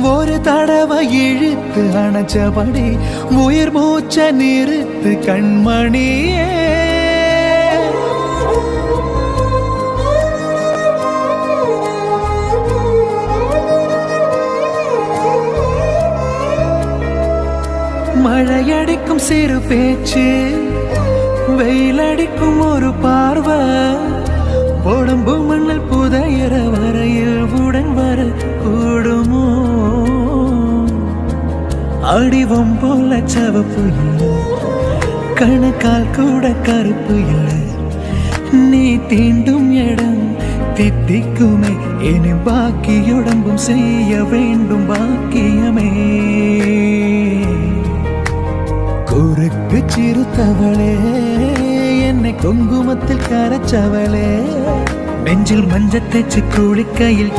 ஒரு தடவை இழுத்து அணைச்சபடி உயிர் மூச்ச நிறுத்து கண்மணியே. மழையடிக்கும் சிறு பேச்சு, வெயிலடிக்கும் ஒரு பார்வை, உடம்பு மண்ணில் புதையற வரையில் உடன் வர கூடுமோ? அடிவம் போல சவப்பு இல்லை, கணக்கால் கூட கருப்பு இல்லை. நீ தீண்டும் இடம் தித்திக்குமே, இனி பாக்கியுடம்பும் செய்ய வேண்டும் பாக்கியமே. குறுக்கு சிறுத்தவளே, என்னை குங்குமத்தில் கரைச்சவளே, நெஞ்சில் மஞ்சள் தேச்சு குளிக்கையில்